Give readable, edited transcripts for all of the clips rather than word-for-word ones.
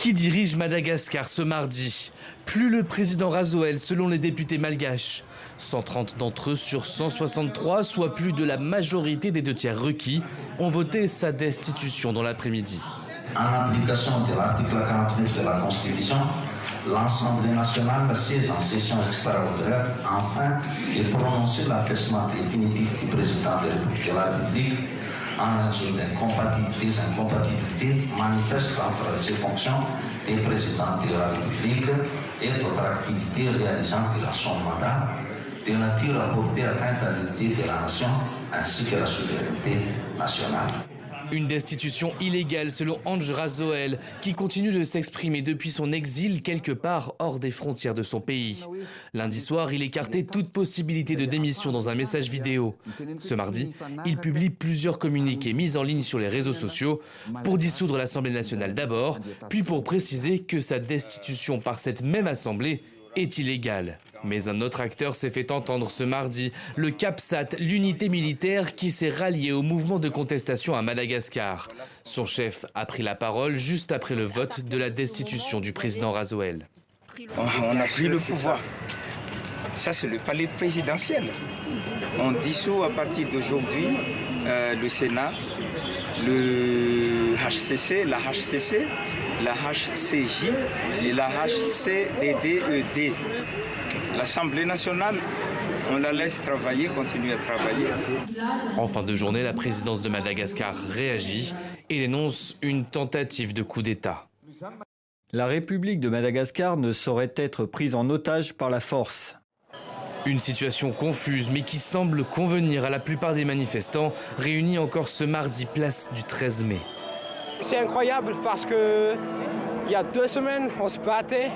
Qui dirige Madagascar ce mardi? Plus le président Razoel, selon les députés malgaches. 130 d'entre eux sur 163, soit plus de la majorité des 2/3 requis, ont voté sa destitution dans l'après-midi. En application de l'article 49 de la Constitution, l'Assemblée nationale siège en session extraordinaire afin de prononcer l'abaissement définitif du président de la République en raison des incompatibilités manifestes entre ses fonctions de président de la République et d'autres activités réalisant son mandat, de nature à porter atteinte à l'unité de la nation ainsi que la souveraineté nationale. Une destitution illégale selon Andj Razoel, qui continue de s'exprimer depuis son exil quelque part hors des frontières de son pays. Lundi soir, il écartait toute possibilité de démission dans un message vidéo. Ce mardi, il publie plusieurs communiqués mis en ligne sur les réseaux sociaux pour dissoudre l'Assemblée nationale d'abord, puis pour préciser que sa destitution par cette même Assemblée est illégale. Mais un autre acteur s'est fait entendre ce mardi, le CAPSAT, l'unité militaire qui s'est ralliée au mouvement de contestation à Madagascar. Son chef a pris la parole juste après le vote de la destitution du président Razoel. On a pris le pouvoir. Ça, c'est le palais présidentiel. On dissout à partir d'aujourd'hui le Sénat, le HCC, la HCC, la HCJ et la HCDDED. L'Assemblée nationale, on la laisse travailler, continuer à travailler. En fin de journée, la présidence de Madagascar réagit et dénonce une tentative de coup d'État. La République de Madagascar ne saurait être prise en otage par la force. Une situation confuse mais qui semble convenir à la plupart des manifestants réunis encore ce mardi place du 13 mai. C'est incroyable parce que il y a 2 semaines, on se battait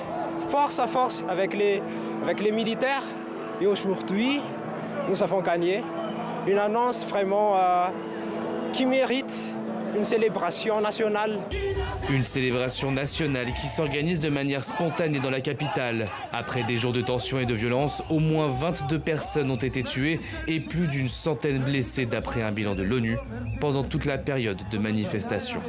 force à force avec les militaires et aujourd'hui, nous avons gagné. Une annonce vraiment qui mérite une célébration nationale. Une célébration nationale qui s'organise de manière spontanée dans la capitale. Après des jours de tension et de violence, au moins 22 personnes ont été tuées et plus d'une centaine blessées d'après un bilan de l'ONU pendant toute la période de manifestation.